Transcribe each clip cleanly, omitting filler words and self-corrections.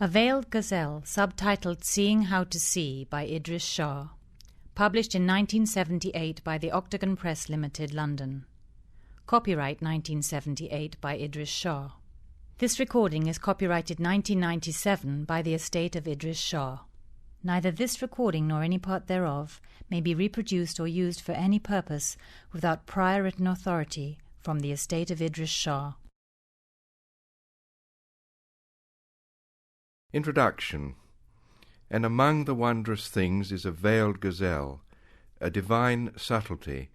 A Veiled Gazelle, subtitled Seeing How to See by Idries Shah, published in 1978 by the Octagon Press Limited, London. Copyright 1978 by Idries Shah. This recording is copyrighted 1997 by the Estate of Idries Shah. Neither this recording nor any part thereof may be reproduced or used for any purpose without prior written authority from the Estate of Idries Shah. Introduction. And among the wondrous things is a veiled gazelle, a divine subtlety,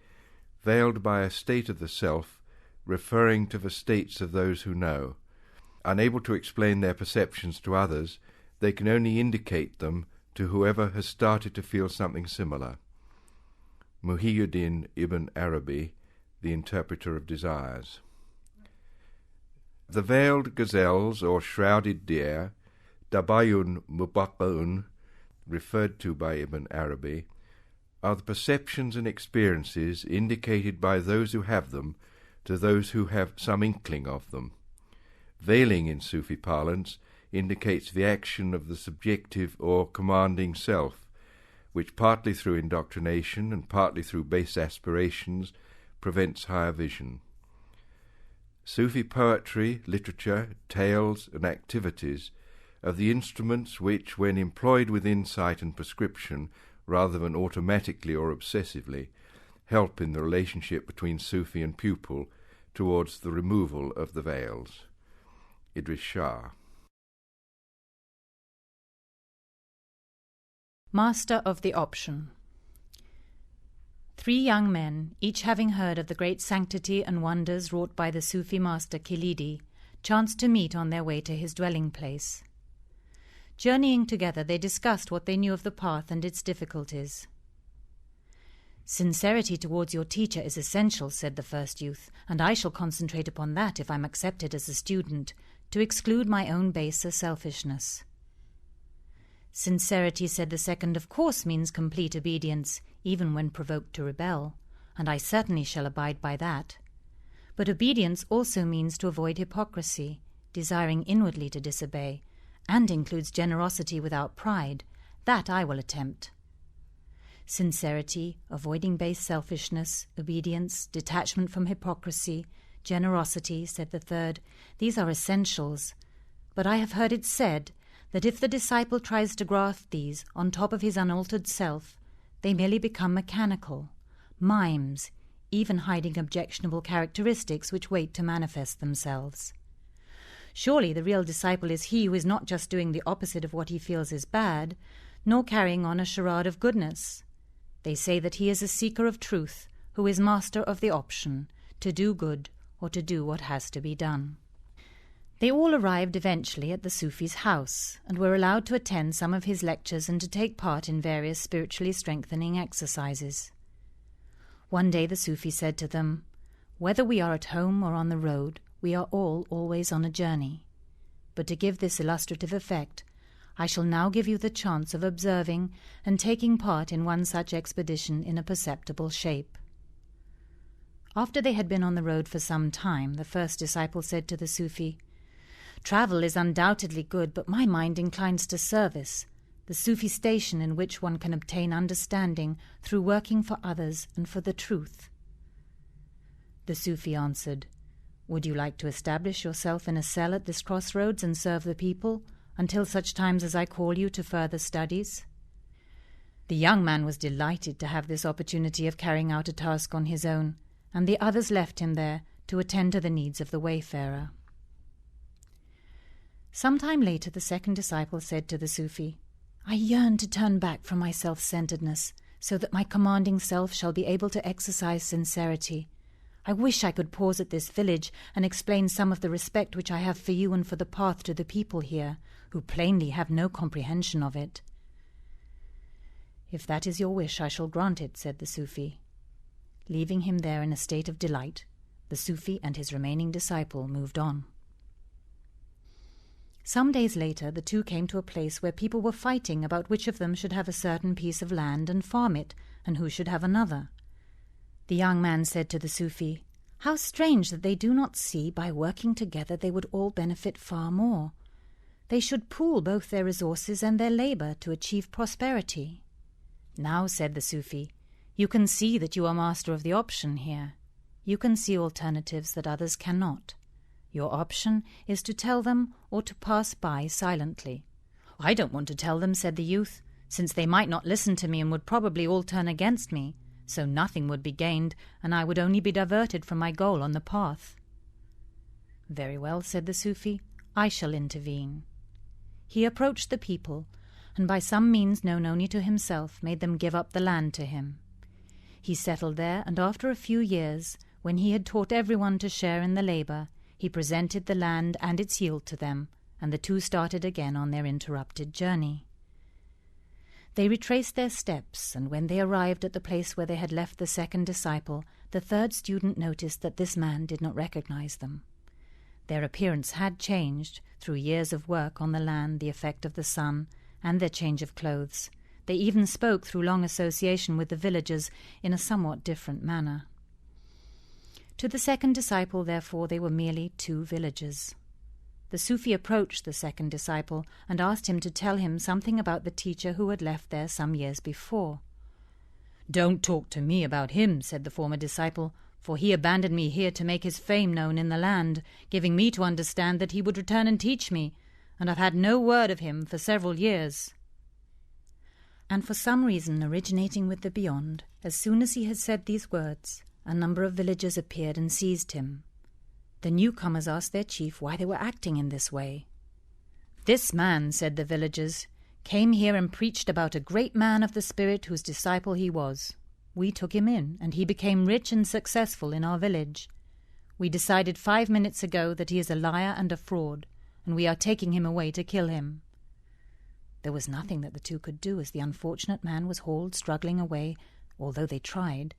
veiled by a state of the self, referring to the states of those who know. Unable to explain their perceptions to others, they can only indicate them to whoever has started to feel something similar. Muhyiddin ibn Arabi, the Interpreter of Desires. The veiled gazelles, or shrouded deer, Dabayun Mubaqun, referred to by Ibn Arabi, are the perceptions and experiences indicated by those who have them to those who have some inkling of them. Veiling in Sufi parlance indicates the action of the subjective or commanding self, which partly through indoctrination and partly through base aspirations prevents higher vision. Sufi poetry, literature, tales and activities are the instruments which, when employed with insight and prescription rather than automatically or obsessively, help in the relationship between Sufi and pupil towards the removal of the veils. Idries Shah. Master of the Option. 3 young men, each having heard of the great sanctity and wonders wrought by the Sufi master Kilidi, chanced to meet on their way to his dwelling place. Journeying together, they discussed what they knew of the path and its difficulties. "Sincerity towards your teacher is essential," said the first youth, "and I shall concentrate upon that if I am accepted as a student, to exclude my own baser selfishness." "Sincerity," said the second, "of course means complete obedience, even when provoked to rebel, and I certainly shall abide by that. But obedience also means to avoid hypocrisy, desiring inwardly to disobey, and includes generosity without pride. That I will attempt." Sincerity, avoiding base selfishness, obedience, detachment from hypocrisy, generosity, said the third, these are essentials. But I have heard it said that if the disciple tries to graft these on top of his unaltered self, they merely become mechanical, mimes, even hiding objectionable characteristics which wait to manifest themselves. Surely the real disciple is he who is not just doing the opposite of what he feels is bad, nor carrying on a charade of goodness. They say that he is a seeker of truth, who is master of the option, to do good or to do what has to be done. They all arrived eventually at the Sufi's house, and were allowed to attend some of his lectures and to take part in various spiritually strengthening exercises. One day the Sufi said to them, "Whether we are at home or on the road, we are all always on a journey. But to give this illustrative effect, I shall now give you the chance of observing and taking part in one such expedition in a perceptible shape." After they had been on the road for some time, the first disciple said to the Sufi, "Travel is undoubtedly good, but my mind inclines to service, the Sufi station in which one can obtain understanding through working for others and for the truth." The Sufi answered, "Would you like to establish yourself in a cell at this crossroads and serve the people, until such times as I call you to further studies?" The young man was delighted to have this opportunity of carrying out a task on his own, and the others left him there to attend to the needs of the wayfarer. Some time later the second disciple said to the Sufi, "I yearn to turn back from my self-centeredness, so that my commanding self shall be able to exercise sincerity. I wish I could pause at this village and explain some of the respect which I have for you and for the path to the people here, who plainly have no comprehension of it." "If that is your wish, I shall grant it," said the Sufi. Leaving him there in a state of delight, the Sufi and his remaining disciple moved on. Some days later the two came to a place where people were fighting about which of them should have a certain piece of land and farm it, and who should have another. The young man said to the Sufi, "How strange that they do not see by working together they would all benefit far more. They should pool both their resources and their labour to achieve prosperity. Now, said the Sufi, you can see that you are master of the option here. You can see alternatives that others cannot. Your option is to tell them or to pass by silently. I don't want to tell them, said the youth, since they might not listen to me and would probably all turn against me, so nothing would be gained, and I would only be diverted from my goal on the path. Very well, said the Sufi, I shall intervene. He approached the people, and by some means known only to himself made them give up the land to him. He settled there, and after a few years, when he had taught everyone to share in the labour, he presented the land and its yield to them, and the two started again on their interrupted journey. They retraced their steps, and when they arrived at the place where they had left the second disciple, the third student noticed that this man did not recognize them. Their appearance had changed, through years of work on the land, the effect of the sun, and their change of clothes. They even spoke, through long association with the villagers, in a somewhat different manner. To the second disciple, therefore, they were merely two villagers. The Sufi approached the second disciple and asked him to tell him something about the teacher who had left there some years before. "Don't talk to me about him," said the former disciple, "for he abandoned me here to make his fame known in the land, giving me to understand that he would return and teach me, and I've had no word of him for several years." And for some reason originating with the beyond, as soon as he had said these words, a number of villagers appeared and seized him. The newcomers asked their chief why they were acting in this way. "This man," said the villagers, "came here and preached about a great man of the spirit whose disciple he was. We took him in, and he became rich and successful in our village. We decided 5 minutes ago that he is a liar and a fraud, and we are taking him away to kill him." There was nothing that the two could do, as the unfortunate man was hauled struggling away, although they tried.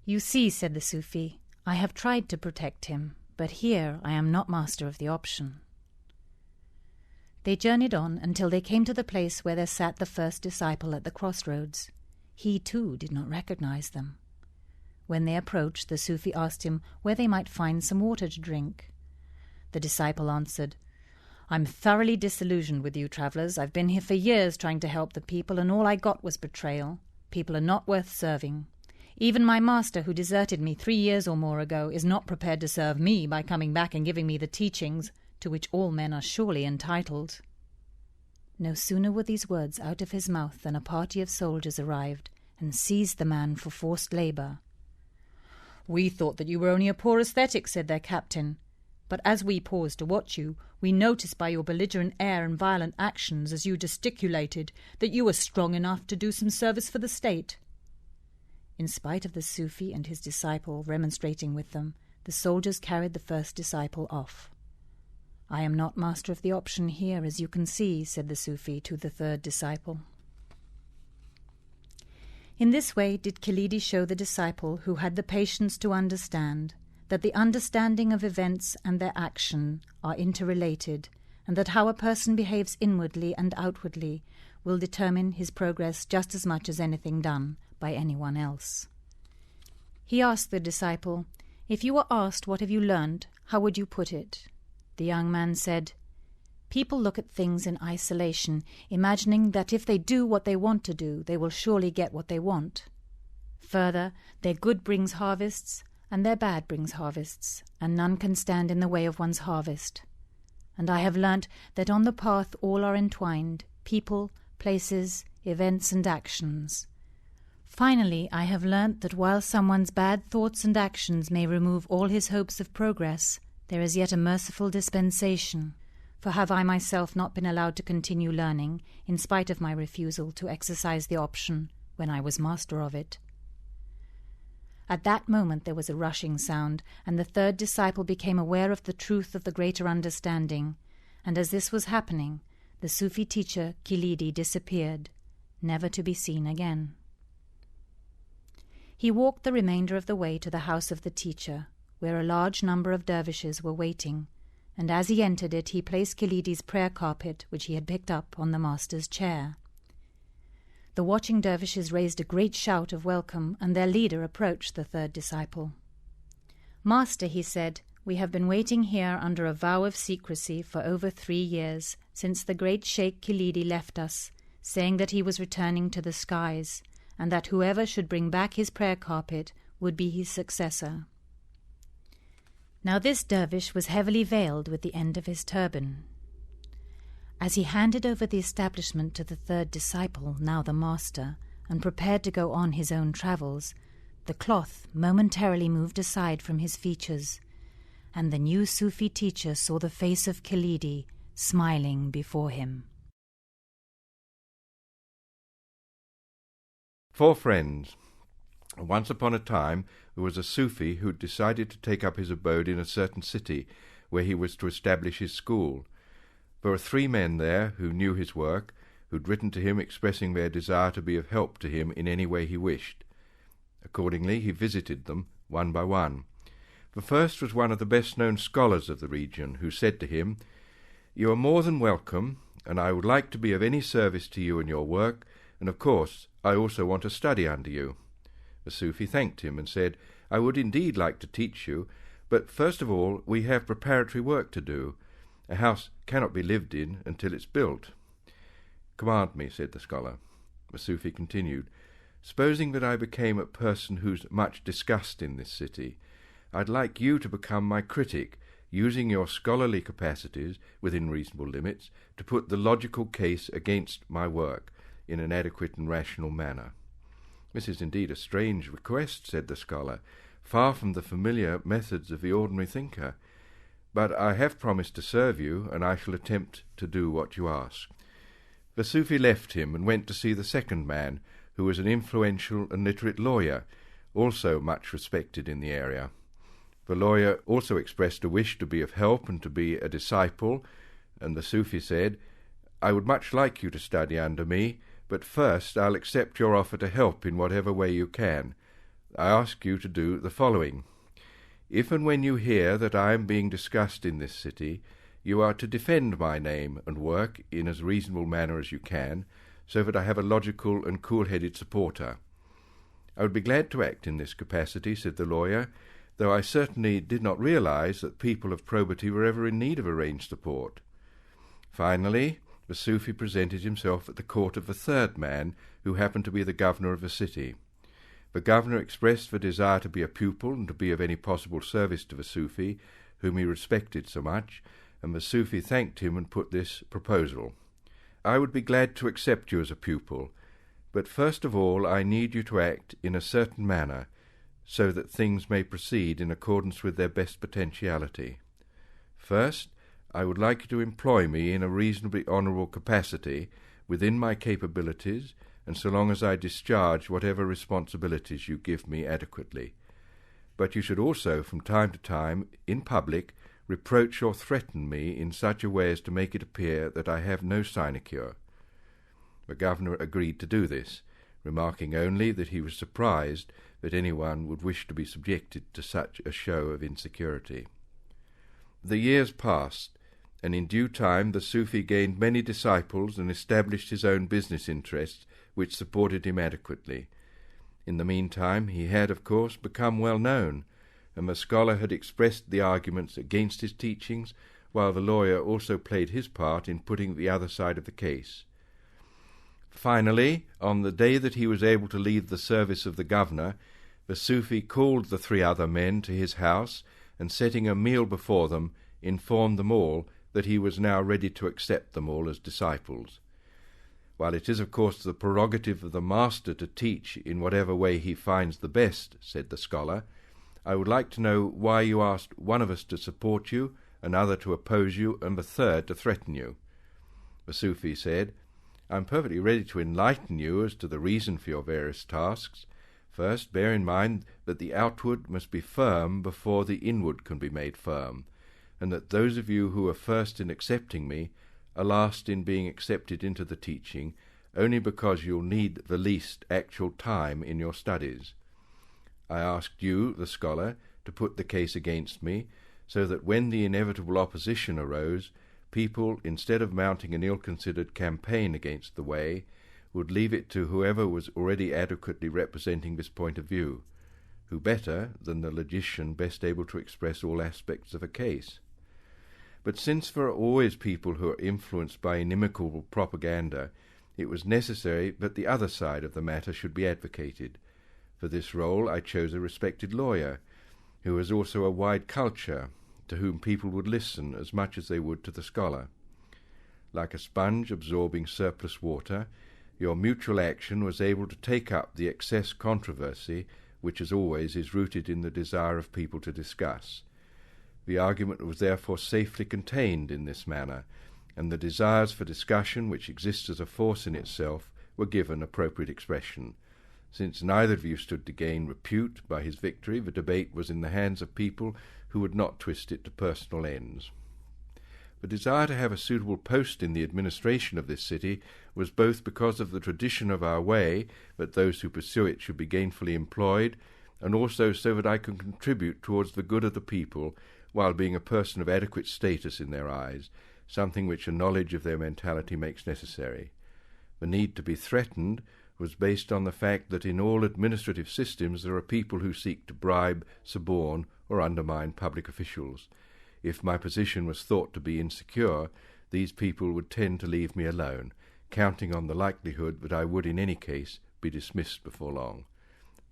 "You see," said the Sufi, "I have tried to protect him, but here I am not master of the option." They journeyed on until they came to the place where there sat the first disciple at the crossroads. He, too, did not recognize them. When they approached, the Sufi asked him where they might find some water to drink. The disciple answered, "I'm thoroughly disillusioned with you travellers. I've been here for years trying to help the people, and all I got was betrayal. People are not worth serving. Even my master, who deserted me 3 years or more ago, is not prepared to serve me by coming back and giving me the teachings to which all men are surely entitled." No sooner were these words out of his mouth than a party of soldiers arrived and seized the man for forced labour. "We thought that you were only a poor ascetic," said their captain, "but as we paused to watch you, we noticed by your belligerent air and violent actions as you gesticulated that you were strong enough to do some service for the state." In spite of the Sufi and his disciple remonstrating with them, the soldiers carried the first disciple off. "I am not master of the option here, as you can see," said the Sufi to the third disciple. In this way did Khalidi show the disciple, who had the patience to understand, that the understanding of events and their action are interrelated, and that how a person behaves inwardly and outwardly will determine his progress just as much as anything done by anyone else. He asked the disciple, "If you were asked what have you learned, how would you put it?" The young man said, "People look at things in isolation, imagining that if they do what they want to do, they will surely get what they want. Further, their good brings harvests, and their bad brings harvests, and none can stand in the way of one's harvest. And I have learnt that on the path all are entwined, people, places, events and actions. Finally, I have learnt that while someone's bad thoughts and actions may remove all his hopes of progress, there is yet a merciful dispensation, for have I myself not been allowed to continue learning, in spite of my refusal to exercise the option when I was master of it?" At that moment there was a rushing sound, and the third disciple became aware of the truth of the greater understanding, and as this was happening, the Sufi teacher Khalidi disappeared, never to be seen again. He walked the remainder of the way to the house of the teacher, where a large number of dervishes were waiting, and as he entered it he placed Khalidi's prayer carpet, which he had picked up, on the master's chair. The watching dervishes raised a great shout of welcome, and their leader approached the third disciple. "Master," he said, We have been waiting here under a vow of secrecy for over 3 years, since the great Sheikh Kilidi left us, saying that he was returning to the skies, and that whoever should bring back his prayer carpet would be his successor. Now this dervish was heavily veiled with the end of his turban. As he handed over the establishment to the third disciple, now the master, and prepared to go on his own travels, the cloth momentarily moved aside from his features, and the new Sufi teacher saw the face of Kilidi smiling before him. 4 friends. Once upon a time there was a Sufi who decided to take up his abode in a certain city where he was to establish his school. There were 3 men there who knew his work, who'd written to him expressing their desire to be of help to him in any way he wished. Accordingly he visited them one by one. The first was one of the best-known scholars of the region, who said to him, "You are more than welcome, and I would like to be of any service to you in your work, and of course I also want to study under you." The Sufi thanked him and said, "I would indeed like to teach you, but first of all we have preparatory work to do. A house cannot be lived in until it's built." "Command me," said the scholar. The Sufi continued, "Supposing that I became a person who's much discussed in this city, I'd like you to become my critic, using your scholarly capacities, within reasonable limits, to put the logical case against my work in an adequate and rational manner." "This is indeed a strange request," said the scholar, "far from the familiar methods of the ordinary thinker. But I have promised to serve you, and I shall attempt to do what you ask." The Sufi left him and went to see the second man, who was an influential and literate lawyer, also much respected in the area. The lawyer also expressed a wish to be of help and to be a disciple, and the Sufi said, "I would much like you to study under me, but first I'll accept your offer to help in whatever way you can. I ask you to do the following. If and when you hear that I am being discussed in this city, you are to defend my name and work in as reasonable manner as you can, so that I have a logical and cool-headed supporter." "I would be glad to act in this capacity," said the lawyer, "though I certainly did not realize that people of probity were ever in need of arranged support." Finally, the Sufi presented himself at the court of the third man, who happened to be the governor of the city. The governor expressed the desire to be a pupil and to be of any possible service to the Sufi, whom he respected so much, and the Sufi thanked him and put this proposal: "I would be glad to accept you as a pupil, but first of all I need you to act in a certain manner, so that things may proceed in accordance with their best potentiality. First, I would like you to employ me in a reasonably honourable capacity, within my capabilities, and so long as I discharge whatever responsibilities you give me adequately. But you should also, from time to time, in public, reproach or threaten me in such a way as to make it appear that I have no sinecure." The governor agreed to do this, remarking only that he was surprised that anyone would wish to be subjected to such a show of insecurity. The years passed, and in due time the Sufi gained many disciples and established his own business interests, which supported him adequately. In the meantime he had, of course, become well known, and the scholar had expressed the arguments against his teachings, while the lawyer also played his part in putting the other side of the case. Finally, on the day that he was able to leave the service of the governor, the Sufi called the 3 other men to his house, and setting a meal before them, informed them all that he was now ready to accept them all as disciples. "While it is, of course, the prerogative of the master to teach in whatever way he finds the best," said the scholar, "I would like to know why you asked one of us to support you, another to oppose you, and the third to threaten you." The Sufi said, "I am perfectly ready to enlighten you as to the reason for your various tasks. First, bear in mind that the outward must be firm before the inward can be made firm, and that those of you who are first in accepting me are last in being accepted into the teaching, only because you'll need the least actual time in your studies. I asked you, the scholar, to put the case against me, so that when the inevitable opposition arose, people, instead of mounting an ill-considered campaign against the way, would leave it to whoever was already adequately representing this point of view. who better than the logician best able to express all aspects of a case? But since there are always people who are influenced by inimical propaganda, it was necessary that the other side of the matter should be advocated. For this role I chose a respected lawyer, who has also a wide culture, to whom people would listen as much as they would to the scholar. Like a sponge absorbing surplus water, your mutual action was able to take up the excess controversy, which as always is rooted in the desire of people to discuss. The argument was therefore safely contained in this manner, and the desires for discussion, which exist as a force in itself, were given appropriate expression. Since neither of you stood to gain repute by his victory, the debate was in the hands of people who would not twist it to personal ends. The desire to have a suitable post in the administration of this city was both because of the tradition of our way, that those who pursue it should be gainfully employed, and also so that I can contribute towards the good of the people, while being a person of adequate status in their eyes, something which a knowledge of their mentality makes necessary. The need to be threatened was based on the fact that in all administrative systems there are people who seek to bribe, suborn, or undermine public officials. If my position was thought to be insecure, these people would tend to leave me alone, counting on the likelihood that I would in any case be dismissed before long.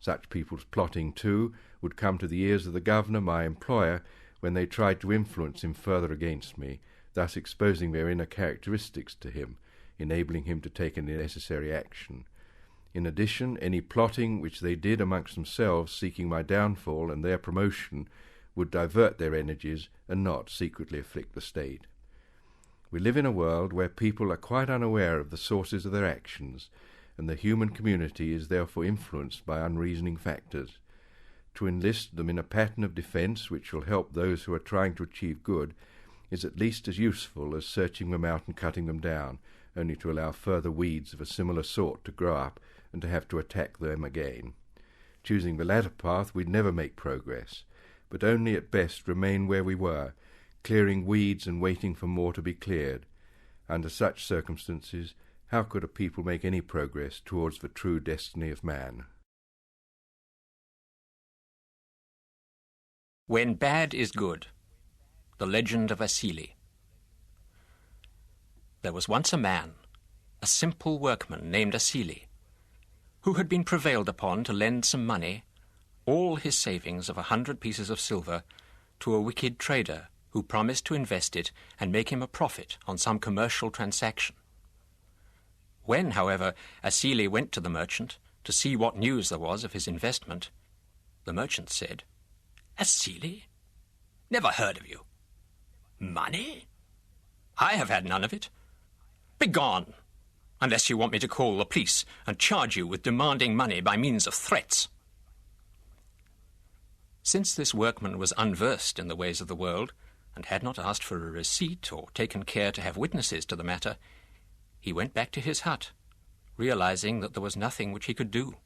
Such people's plotting, too, would come to the ears of the governor, my employer, when they tried to influence him further against me, thus exposing their inner characteristics to him, enabling him to take any necessary action. In addition, any plotting which they did amongst themselves seeking my downfall and their promotion would divert their energies and not secretly afflict the state. We live in a world where people are quite unaware of the sources of their actions, and the human community is therefore influenced by unreasoning factors. To enlist them in a pattern of defence which will help those who are trying to achieve good is at least as useful as searching them out and cutting them down, only to allow further weeds of a similar sort to grow up and to have to attack them again. Choosing the latter path, we'd never make progress, but only at best remain where we were, clearing weeds and waiting for more to be cleared. Under such circumstances, how could a people make any progress towards the true destiny of man? When Bad is Good. The Legend of Seeley. There was once a man, a simple workman named Seeley, who had been prevailed upon to lend some money, all his savings of 100 pieces of silver, to a wicked trader who promised to invest it and make him a profit on some commercial transaction. When, however, Seeley went to the merchant to see what news there was of his investment, the merchant said, "Seeley? Never heard of you. Money? I have had none of it. Begone, unless you want me to call the police and charge you with demanding money by means of threats." Since this workman was unversed in the ways of the world, and had not asked for a receipt or taken care to have witnesses to the matter, he went back to his hut, realizing that there was nothing which he could do.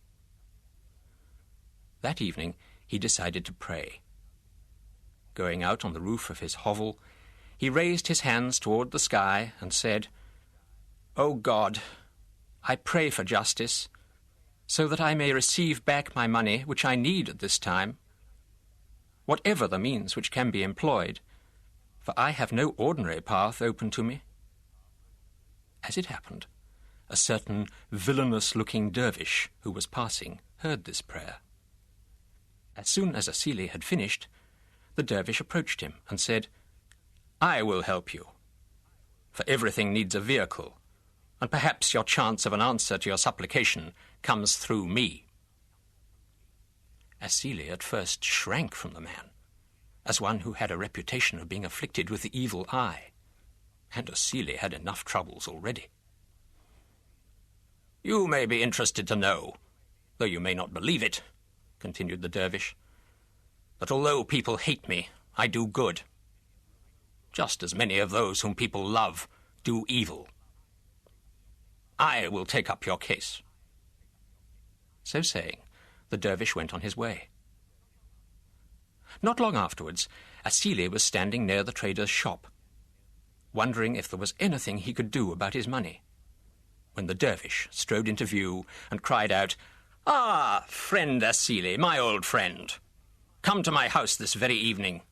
That evening he decided to pray. Going out on the roof of his hovel, he raised his hands toward the sky and said, "O God, I pray for justice, so that I may receive back my money which I need at this time, whatever the means which can be employed, for I have no ordinary path open to me." As it happened, a certain villainous-looking dervish who was passing heard this prayer. As soon as Seeley had finished, the dervish approached him and said, "I will help you, for everything needs a vehicle, and perhaps your chance of an answer to your supplication comes through me." Seeley at first shrank from the man, as one who had a reputation of being afflicted with the evil eye, and Seeley had enough troubles already. "You may be interested to know, though you may not believe it," continued the dervish, "that although people hate me, I do good, just as many of those whom people love do evil. I will take up your case." So saying, the dervish went on his way. Not long afterwards, Seeley was standing near the trader's shop, wondering if there was anything he could do about his money, when the dervish strode into view and cried out, "Ah, friend Seeley, my old friend, come to my house this very evening,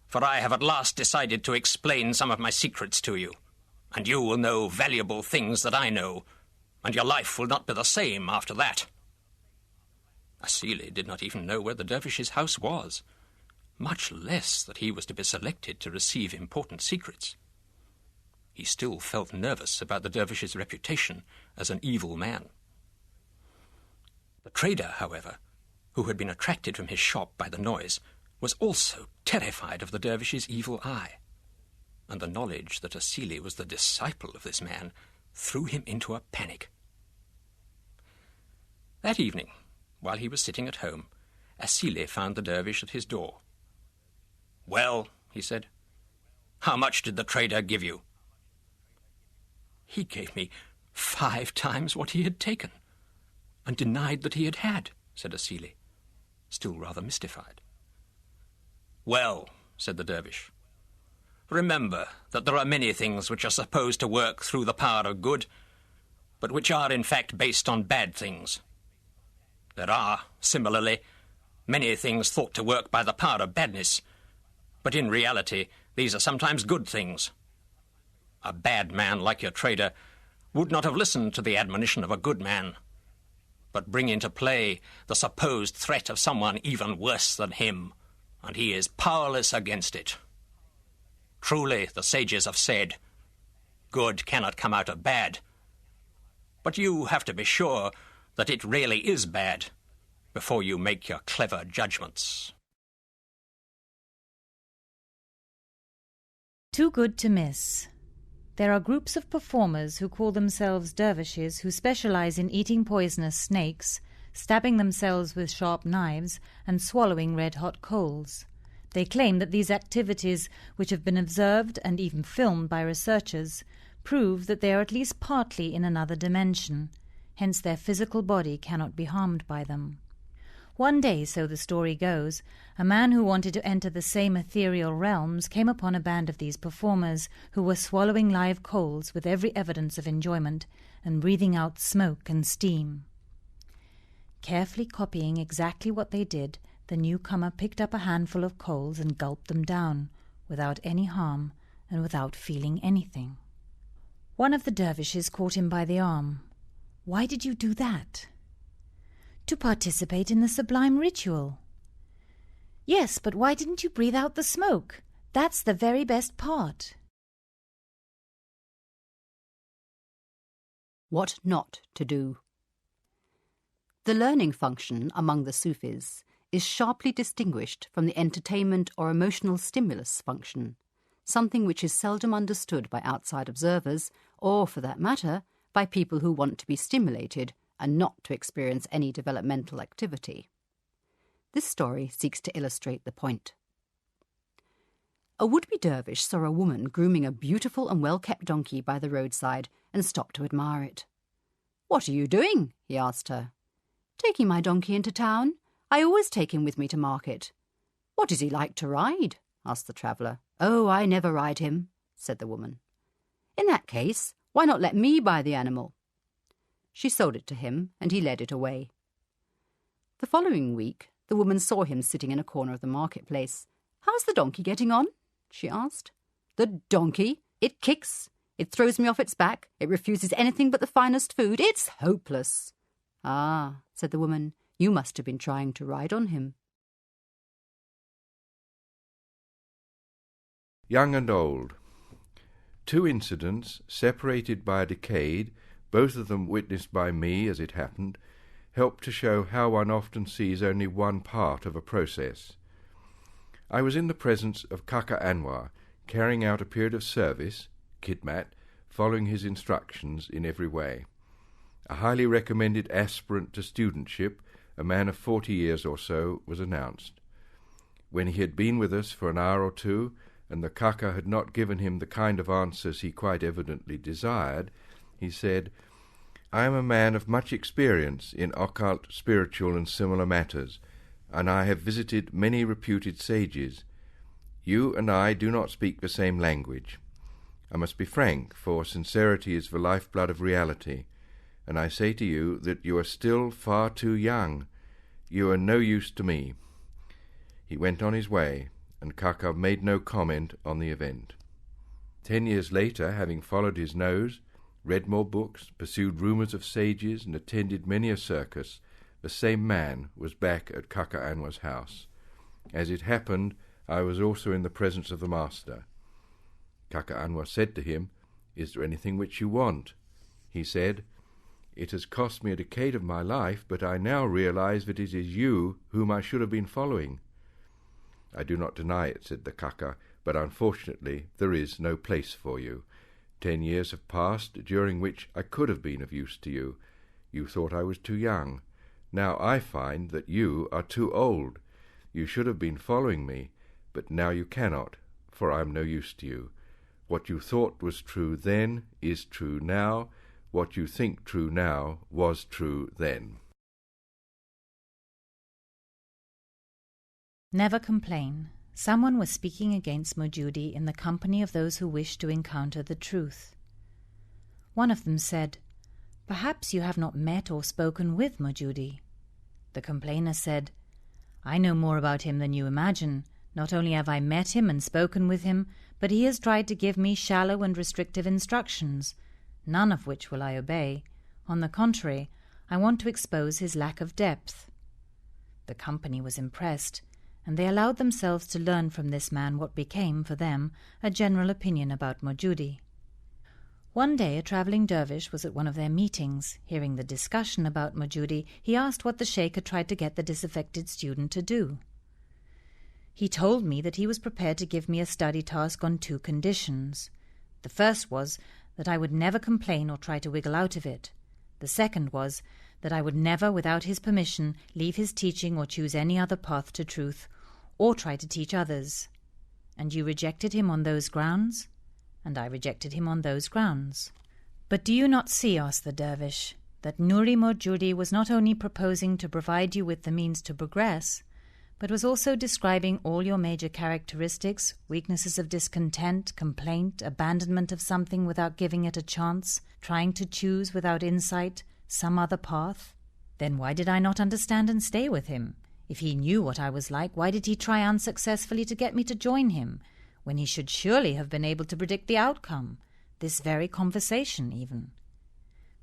for I have at last decided to explain some of my secrets to you, and you will know valuable things that I know, and your life will not be the same after that." Seeley did not even know where the dervish's house was, much less that he was to be selected to receive important secrets. He still felt nervous about the dervish's reputation as an evil man. The trader, however, who had been attracted from his shop by the noise, was also terrified of the dervish's evil eye, and the knowledge that Seeley was the disciple of this man threw him into a panic. That evening, while he was sitting at home, Seeley found the dervish at his door. "Well," he said, "how much did the trader give you?" "He gave me 5 times what he had taken, and denied that he had," said Seeley, still rather mystified. "Well," said the dervish, "remember that there are many things which are supposed to work through the power of good, but which are in fact based on bad things. There are, similarly, many things thought to work by the power of badness, but in reality these are sometimes good things. A bad man like your trader would not have listened to the admonition of a good man, but bring into play the supposed threat of someone even worse than him, and he is powerless against it. Truly, the sages have said, good cannot come out of bad, but you have to be sure that it really is bad before you make your clever judgments." Too good to miss. There are groups of performers who call themselves dervishes who specialize in eating poisonous snakes, stabbing themselves with sharp knives, and swallowing red-hot coals. They claim that these activities, which have been observed and even filmed by researchers, prove that they are at least partly in another dimension. Hence their physical body cannot be harmed by them. One day, so the story goes, a man who wanted to enter the same ethereal realms came upon a band of these performers who were swallowing live coals with every evidence of enjoyment and breathing out smoke and steam. Carefully copying exactly what they did, the newcomer picked up a handful of coals and gulped them down, without any harm and without feeling anything. One of the dervishes caught him by the arm. "Why did you do that?" "To participate in the sublime ritual." "Yes, but why didn't you breathe out the smoke? That's the very best part." What not to do. The learning function among the Sufis is sharply distinguished from the entertainment or emotional stimulus function, something which is seldom understood by outside observers, or, for that matter, by people who want to be stimulated and not to experience any developmental activity. This story seeks to illustrate the point. A would-be dervish saw a woman grooming a beautiful and well-kept donkey by the roadside and stopped to admire it. "What are you doing?" he asked her. "Taking my donkey into town. I always take him with me to market." "What is he like to ride?" asked the traveller. "Oh, I never ride him," said the woman. "In that case, why not let me buy the animal?" She sold it to him, and he led it away. The following week, the woman saw him sitting in a corner of the marketplace. "How's the donkey getting on?" she asked. "The donkey? It kicks. It throws me off its back. It refuses anything but the finest food. It's hopeless." "Ah," said the woman, "you must have been trying to ride on him." Young and old. 2 incidents, separated by a decade, both of them witnessed by me as it happened, help to show how one often sees only one part of a process. I was in the presence of Kaka Anwar, carrying out a period of service, khidmat, following his instructions in every way. A highly recommended aspirant to studentship, a man of 40 years or so, was announced. When he had been with us for an hour or two, and the Kaka had not given him the kind of answers he quite evidently desired, he said, "I am a man of much experience in occult, spiritual, and similar matters, and I have visited many reputed sages. You and I do not speak the same language. I must be frank, for sincerity is the lifeblood of reality, and I say to you that you are still far too young. You are no use to me." He went on his way, and Kaka made no comment on the event. 10 years later, having followed his nose, read more books, pursued rumours of sages, and attended many a circus, the same man was back at Kaka Anwar's house. As it happened, I was also in the presence of the master. Kaka Anwar said to him, "Is there anything which you want?" He said, "It has cost me a decade of my life, but I now realize that it is you whom I should have been following." "I do not deny it," said the Kaka, "but unfortunately there is no place for you. 10 years have passed, during which I could have been of use to you. You thought I was too young. Now I find that you are too old. You should have been following me, but now you cannot, for I am no use to you. What you thought was true then is true now. What you think true now was true then." Never complain. Someone was speaking against Mawjudi in the company of those who wished to encounter the truth. One of them said, "Perhaps you have not met or spoken with Mawjudi." The complainer said, "I know more about him than you imagine. Not only have I met him and spoken with him, but he has tried to give me shallow and restrictive instructions, none of which will I obey. On the contrary, I want to expose his lack of depth." The company was impressed, and they allowed themselves to learn from this man what became, for them, a general opinion about Mawjudi. One day a travelling dervish was at one of their meetings. Hearing the discussion about Mawjudi, he asked what the sheikh had tried to get the disaffected student to do. "He told me that he was prepared to give me a study task on 2 conditions. The first was that I would never complain or try to wiggle out of it. The second was that I would never, without his permission, leave his teaching or choose any other path to truth, or try to teach others. And you rejected him on those grounds? And I rejected him on those grounds." "But do you not see," asked the dervish, "that Nuri Mawjudi was not only proposing to provide you with the means to progress, but was also describing all your major characteristics, weaknesses of discontent, complaint, abandonment of something without giving it a chance, trying to choose without insight some other path? Then why did I not understand and stay with him? If he knew what I was like, why did he try unsuccessfully to get me to join him, when he should surely have been able to predict the outcome, this very conversation even?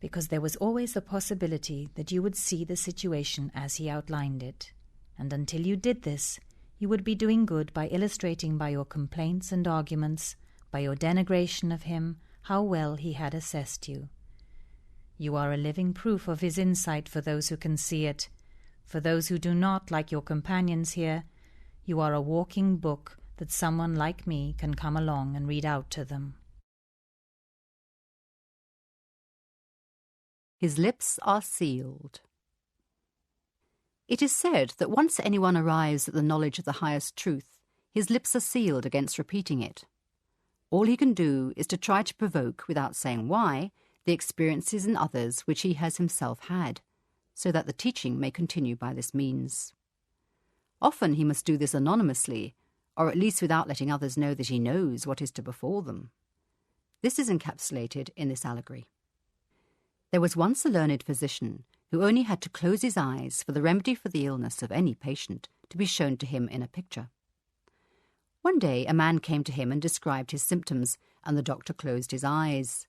Because there was always the possibility that you would see the situation as he outlined it, and until you did this, you would be doing good by illustrating by your complaints and arguments, by your denigration of him, how well he had assessed you. You are a living proof of his insight for those who can see it. For those who do not, like your companions here, you are a walking book that someone like me can come along and read out to them." His lips are sealed. It is said that once anyone arrives at the knowledge of the highest truth, his lips are sealed against repeating it. All he can do is to try to provoke, without saying why, the experiences in others which he has himself had, so that the teaching may continue by this means. Often he must do this anonymously, or at least without letting others know that he knows what is to befall them. This is encapsulated in this allegory. There was once a learned physician who only had to close his eyes for the remedy for the illness of any patient to be shown to him in a picture. One day a man came to him and described his symptoms, and the doctor closed his eyes.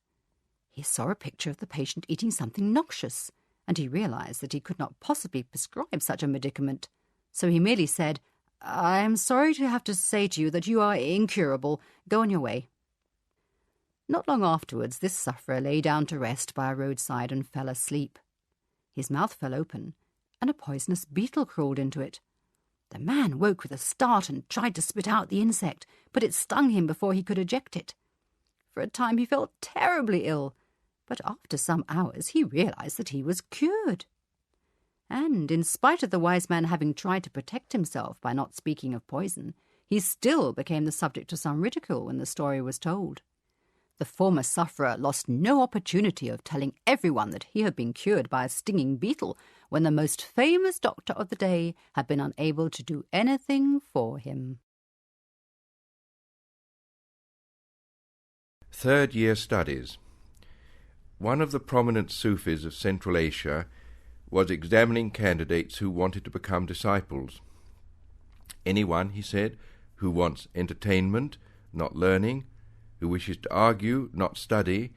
He saw a picture of the patient eating something noxious, and he realized that he could not possibly prescribe such a medicament, so he merely said, "I am sorry to have to say to you that you are incurable. Go on your way." Not long afterwards, this sufferer lay down to rest by a roadside and fell asleep. His mouth fell open, and a poisonous beetle crawled into it. The man woke with a start and tried to spit out the insect, but it stung him before he could eject it. For a time he felt terribly ill, but after some hours he realized that he was cured. And, in spite of the wise man having tried to protect himself by not speaking of poison, he still became the subject of some ridicule when the story was told. The former sufferer lost no opportunity of telling everyone that he had been cured by a stinging beetle when the most famous doctor of the day had been unable to do anything for him. Third-year studies. One of the prominent Sufis of Central Asia was examining candidates who wanted to become disciples. Anyone, he said, who wants entertainment, not learning, who wishes to argue, not study,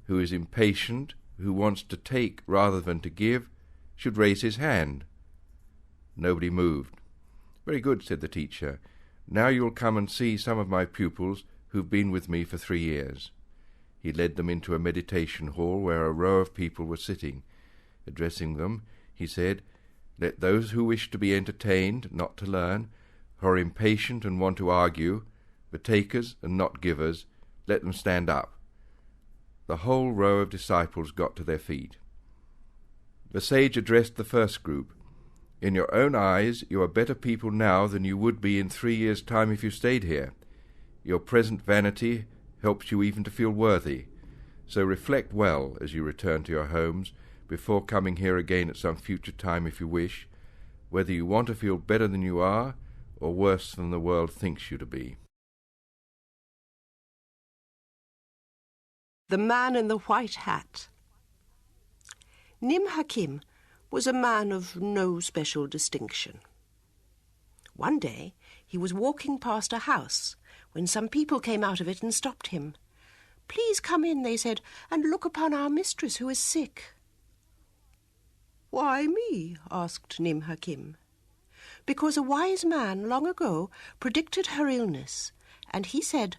who is impatient, who wants to take rather than to give, should raise his hand. Nobody moved. Very good, said the teacher. Now you will come and see some of my pupils who've been with me for 3 years. He led them into a meditation hall where a row of people were sitting. Addressing them, he said, "Let those who wish to be entertained, not to learn, who are impatient and want to argue, the takers and not givers, let them stand up." The whole row of disciples got to their feet. The sage addressed the first group. "In your own eyes you are better people now than you would be in 3 years' time if you stayed here. Your present vanity helps you even to feel worthy. So reflect well as you return to your homes, before coming here again at some future time if you wish, whether you want to feel better than you are, or worse than the world thinks you to be." The Man in the White Hat. Nim Hakim was a man of no special distinction. One day he was walking past a house when some people came out of it and stopped him. "Please come in," they said, "and look upon our mistress who is sick." "Why me?" asked Nim Hakim. "Because a wise man long ago predicted her illness, and he said,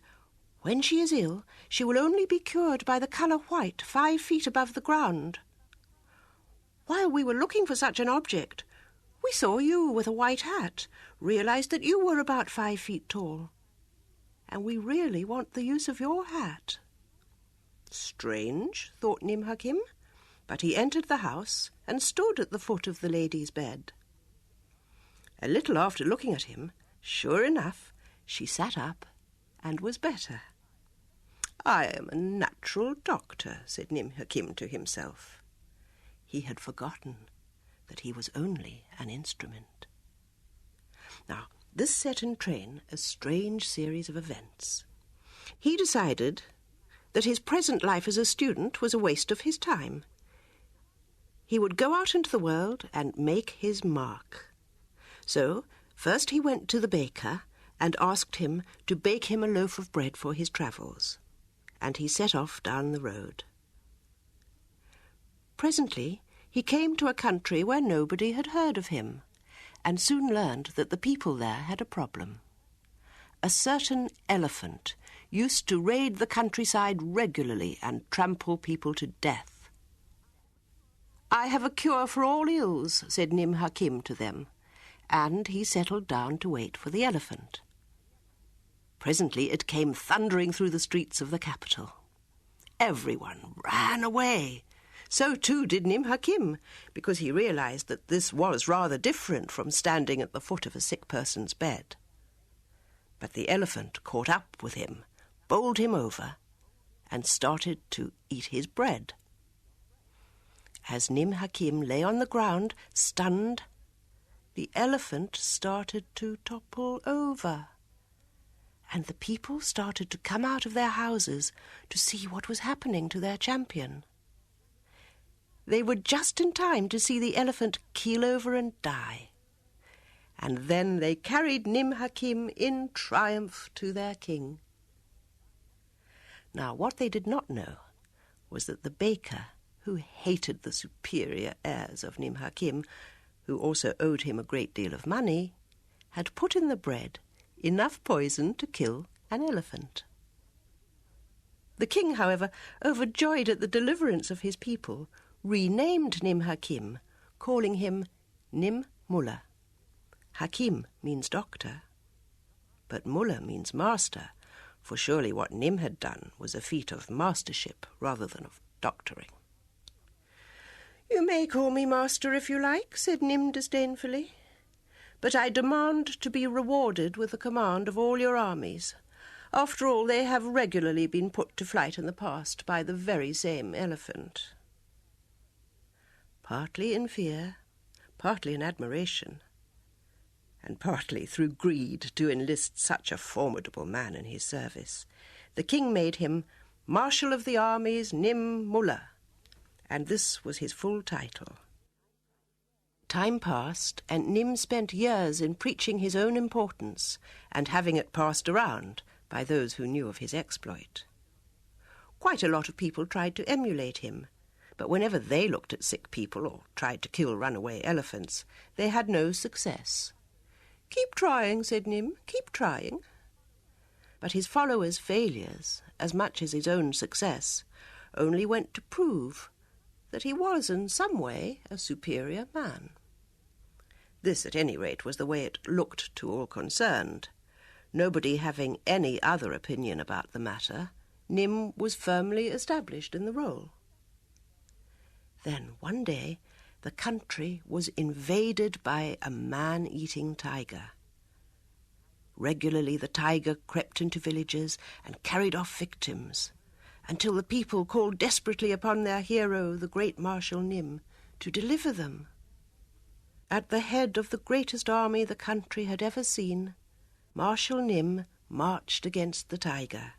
when she is ill, she will only be cured by the colour white 5 feet above the ground. While we were looking for such an object, we saw you with a white hat, realized that you were about 5 feet tall, and we really want the use of your hat." Strange, thought Nim Hakim, but he entered the house and stood at the foot of the lady's bed. A little after looking at him, sure enough, she sat up and was better. "I am a natural doctor," said Nim Hakim to himself. He had forgotten that he was only an instrument. Now, this set in train a strange series of events. He decided that his present life as a student was a waste of his time. He would go out into the world and make his mark. So, first he went to the baker and asked him to bake him a loaf of bread for his travels, and he set off down the road. Presently he came to a country where nobody had heard of him, and soon learned that the people there had a problem. A certain elephant used to raid the countryside regularly and trample people to death. "I have a cure for all ills," said Nim Hakim to them, and he settled down to wait for the elephant. Presently it came thundering through the streets of the capital. Everyone ran away. So too did Nim Hakim, because he realized that this was rather different from standing at the foot of a sick person's bed. But the elephant caught up with him, bowled him over, and started to eat his bread. As Nim Hakim lay on the ground, stunned, the elephant started to topple over, and the people started to come out of their houses to see what was happening to their champion. They were just in time to see the elephant keel over and die, and then they carried Nim Hakim in triumph to their king. Now, what they did not know was that the baker, who hated the superior airs of Nim Hakim, who also owed him a great deal of money, had put in the bread enough poison to kill an elephant. The king, however, overjoyed at the deliverance of his people, renamed Nim Hakim, calling him Nim Mullah. Hakim means doctor, but Mullah means master, for surely what Nim had done was a feat of mastership rather than of doctoring. "You may call me master if you like," said Nim disdainfully, "but I demand to be rewarded with the command of all your armies. After all, they have regularly been put to flight in the past by the very same elephant." Partly in fear, partly in admiration, and partly through greed to enlist such a formidable man in his service, the king made him Marshal of the Armies Nim Mullah, and this was his full title. Time passed, and Nim spent years in preaching his own importance and having it passed around by those who knew of his exploit. Quite a lot of people tried to emulate him, but whenever they looked at sick people or tried to kill runaway elephants, they had no success. "Keep trying," said Nim, "keep trying." But his followers' failures, as much as his own success, only went to prove that he was in some way a superior man. This, at any rate, was the way it looked to all concerned. Nobody having any other opinion about the matter, Nim was firmly established in the role. Then, one day, the country was invaded by a man-eating tiger. Regularly the tiger crept into villages and carried off victims, until the people called desperately upon their hero, the great Marshal Nim, to deliver them. At the head of the greatest army the country had ever seen, Marshal Nim marched against the tiger.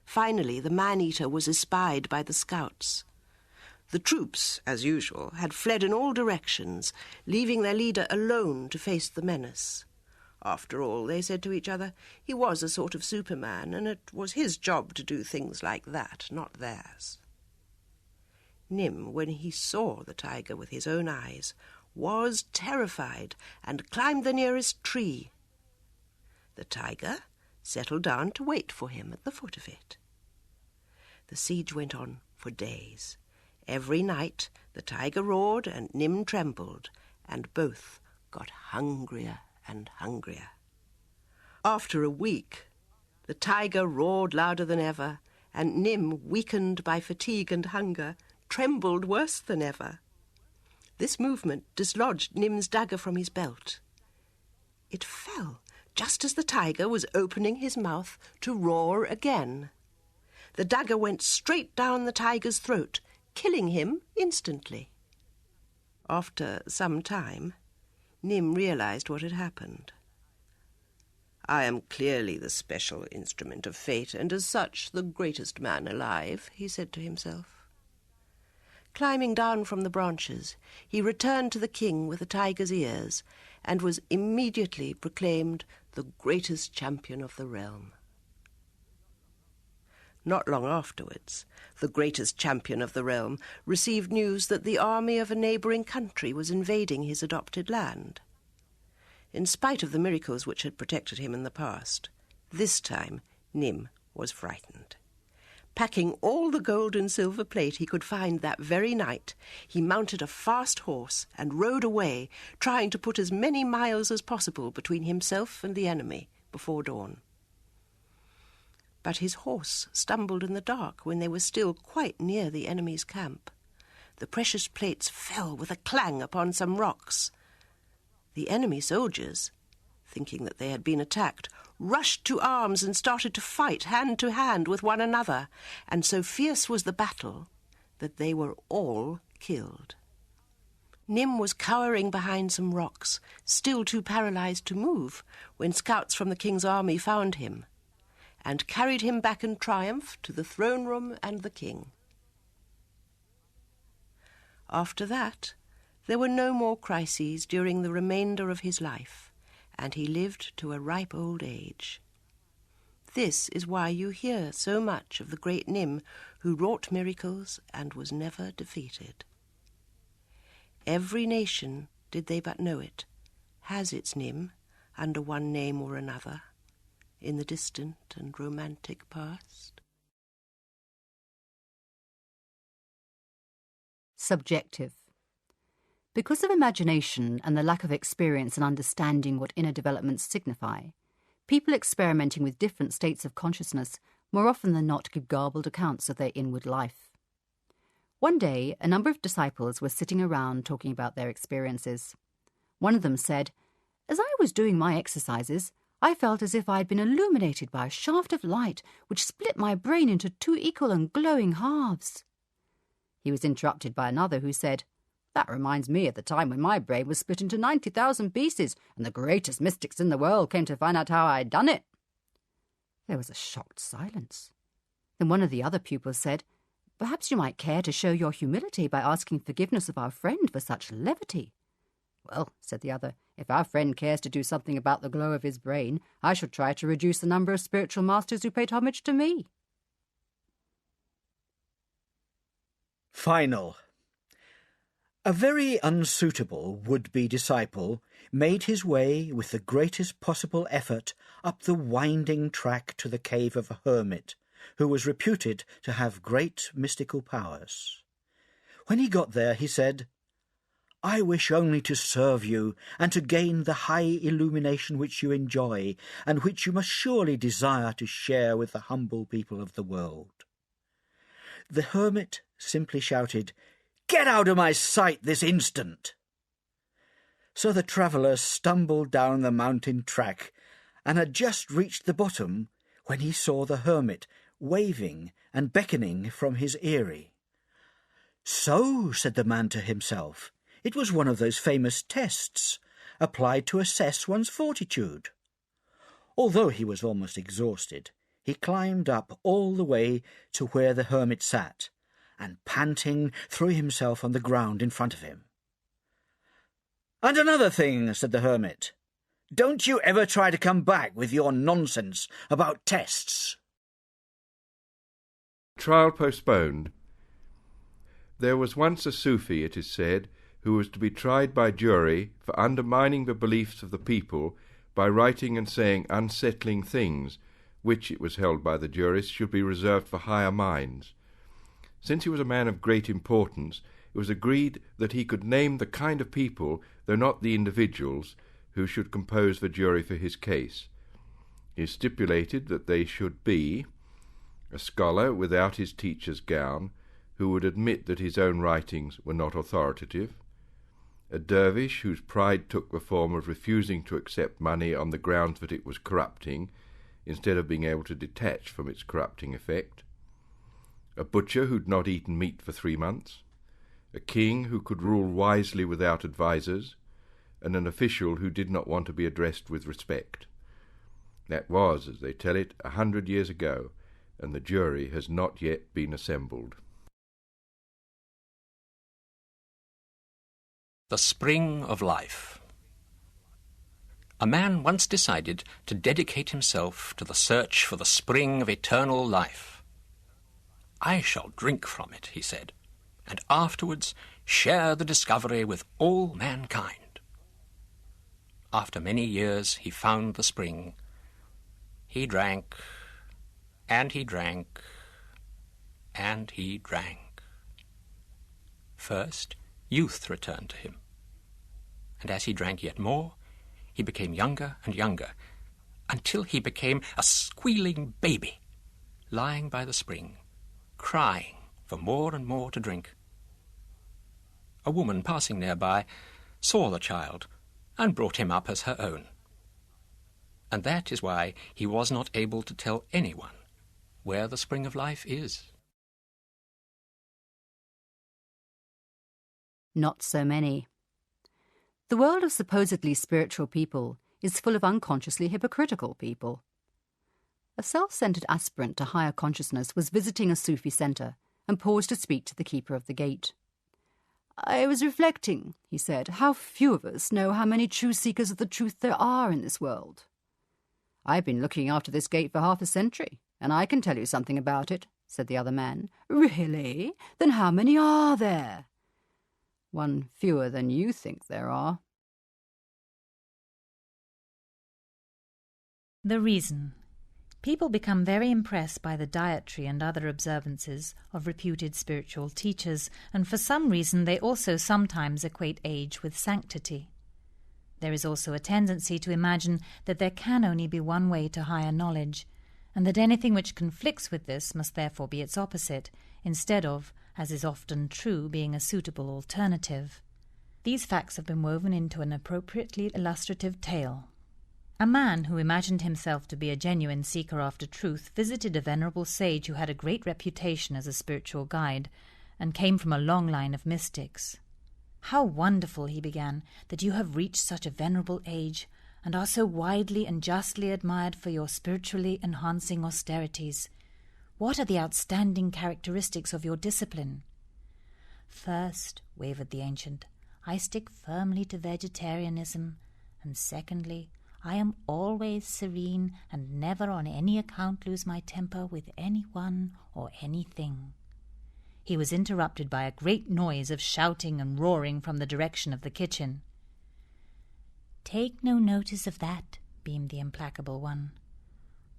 Finally, the man-eater was espied by the scouts. The troops, as usual, had fled in all directions, leaving their leader alone to face the menace. After all, they said to each other, he was a sort of Superman, and it was his job to do things like that, not theirs. Nim, when he saw the tiger with his own eyes, was terrified and climbed the nearest tree. The tiger settled down to wait for him at the foot of it. The siege went on for days. Every night the tiger roared and Nim trembled, and both got hungrier and hungrier. After a week, the tiger roared louder than ever, and Nim, weakened by fatigue and hunger, trembled worse than ever. This movement dislodged Nim's dagger from his belt. It fell just as the tiger was opening his mouth to roar again. The dagger went straight down the tiger's throat, killing him instantly. After some time, Nim realized what had happened. "I am clearly the special instrument of fate, and as such the greatest man alive," he said to himself. Climbing down from the branches, he returned to the king with the tiger's ears, and was immediately proclaimed the greatest champion of the realm. Not long afterwards, the greatest champion of the realm received news that the army of a neighbouring country was invading his adopted land. In spite of the miracles which had protected him in the past, this time Nim was frightened. Packing all the gold and silver plate he could find that very night, he mounted a fast horse and rode away, trying to put as many miles as possible between himself and the enemy before dawn. But his horse stumbled in the dark when they were still quite near the enemy's camp. The precious plates fell with a clang upon some rocks. The enemy soldiers, thinking that they had been attacked, rushed to arms and started to fight hand to hand with one another, and so fierce was the battle that they were all killed. Nim was cowering behind some rocks, still too paralyzed to move, when scouts from the king's army found him and carried him back in triumph to the throne room and the king. After that, there were no more crises during the remainder of his life, and he lived to a ripe old age. This is why you hear so much of the great Nim who wrought miracles and was never defeated. Every nation, did they but know it, has its Nim under one name or another in the distant and romantic past. Subjective. Because of imagination and the lack of experience in understanding what inner developments signify, people experimenting with different states of consciousness more often than not give garbled accounts of their inward life. One day, a number of disciples were sitting around talking about their experiences. One of them said, "As I was doing my exercises, I felt as if I had been illuminated by a shaft of light which split my brain into two equal and glowing halves." He was interrupted by another who said, "That reminds me of the time when my brain was split into 90,000 pieces and the greatest mystics in the world came to find out how I had done it." There was a shocked silence. Then one of the other pupils said, Perhaps you might care to show your humility by asking forgiveness of our friend for such levity. Well, said the other, if our friend cares to do something about the glow of his brain, I shall try to reduce the number of spiritual masters who paid homage to me. Final. A very unsuitable would-be disciple made his way with the greatest possible effort up the winding track to the cave of a hermit, who was reputed to have great mystical powers. When he got there, he said, "I wish only to serve you, and to gain the high illumination which you enjoy, and which you must surely desire to share with the humble people of the world." The hermit simply shouted, "Get out of my sight this instant!" So the traveller stumbled down the mountain track, and had just reached the bottom when he saw the hermit waving and beckoning from his eyrie. So, said the man to himself, it was one of those famous tests applied to assess one's fortitude. Although he was almost exhausted, he climbed up all the way to where the hermit sat, and panting threw himself on the ground in front of him. "And another thing," said the hermit, "don't you ever try to come back with your nonsense about tests." Trial postponed. There was once a Sufi, it is said, who was to be tried by jury for undermining the beliefs of the people by writing and saying unsettling things, which, it was held by the jurists, should be reserved for higher minds. Since he was a man of great importance, it was agreed that he could name the kind of people, though not the individuals, who should compose the jury for his case. He stipulated that they should be a scholar without his teacher's gown, who would admit that his own writings were not authoritative, a dervish whose pride took the form of refusing to accept money on the grounds that it was corrupting, instead of being able to detach from its corrupting effect, a butcher who'd not eaten meat for 3 months, a king who could rule wisely without advisers, and an official who did not want to be addressed with respect. That was, as they tell it, 100 years ago, and the jury has not yet been assembled. The Spring of Life. A man once decided to dedicate himself to the search for the spring of eternal life. "I shall drink from it," he said, "and afterwards share the discovery with all mankind." After many years he found the spring. He drank, and he drank, and he drank. First, youth returned to him, and as he drank yet more, he became younger and younger, until he became a squealing baby, lying by the spring, crying for more and more to drink. A woman passing nearby saw the child and brought him up as her own. And that is why he was not able to tell anyone where the spring of life is. Not so many. The world of supposedly spiritual people is full of unconsciously hypocritical people. A self-centered aspirant to higher consciousness was visiting a Sufi centre and paused to speak to the keeper of the gate. "I was reflecting," he said, "how few of us know how many true seekers of the truth there are in this world. I've been looking after this gate for half a century, and I can tell you something about it," said the other man. "Really? Then how many are there?" "One fewer than you think there are." The reason. People become very impressed by the dietary and other observances of reputed spiritual teachers, and for some reason they also sometimes equate age with sanctity. There is also a tendency to imagine that there can only be one way to higher knowledge, and that anything which conflicts with this must therefore be its opposite, instead of, as is often true, being a suitable alternative. These facts have been woven into an appropriately illustrative tale. A man who imagined himself to be a genuine seeker after truth visited a venerable sage who had a great reputation as a spiritual guide, and came from a long line of mystics. "How wonderful," he began, "that you have reached such a venerable age, and are so widely and justly admired for your spiritually enhancing austerities. What are the outstanding characteristics of your discipline? First, wavered the ancient, I stick firmly to vegetarianism, and secondly, I am always serene and never on any account lose my temper with anyone or anything. He was interrupted by a great noise of shouting and roaring from the direction of the kitchen. Take no notice of that, beamed the implacable one,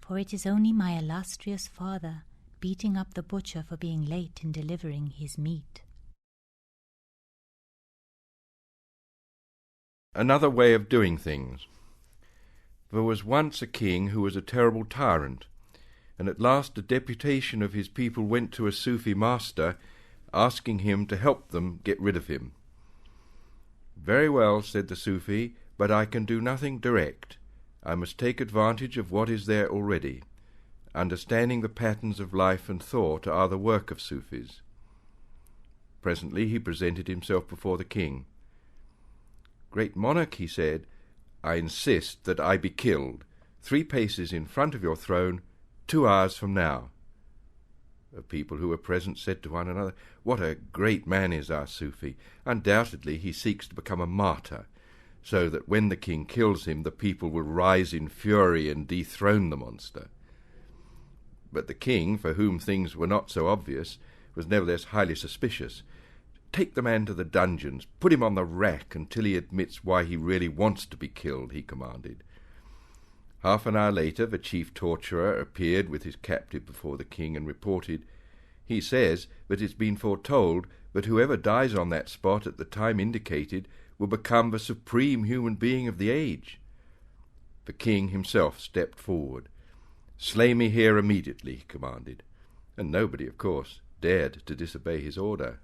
for it is only my illustrious father beating up the butcher for being late in delivering his meat. Another way of doing things. There was once a king who was a terrible tyrant, and at last a deputation of his people went to a Sufi master, asking him to help them get rid of him. Very well, said the Sufi, but I can do nothing direct. I must take advantage of what is there already. Understanding the patterns of life and thought are the work of Sufis. Presently he presented himself before the king. Great monarch, he said, I insist that I be killed 3 paces in front of your throne 2 hours from now. The people who were present said to one another, What a great man is our Sufi! Undoubtedly he seeks to become a martyr, so that when the king kills him the people will rise in fury and dethrone the monster. But the king, for whom things were not so obvious, was nevertheless highly suspicious. Take the man to the dungeons, put him on the rack until he admits why he really wants to be killed, he commanded. Half an hour later the chief torturer appeared with his captive before the king and reported, He says that it's been foretold that whoever dies on that spot at the time indicated will become the supreme human being of the age. The king himself stepped forward. Slay me here immediately, he commanded, and nobody, of course, dared to disobey his order.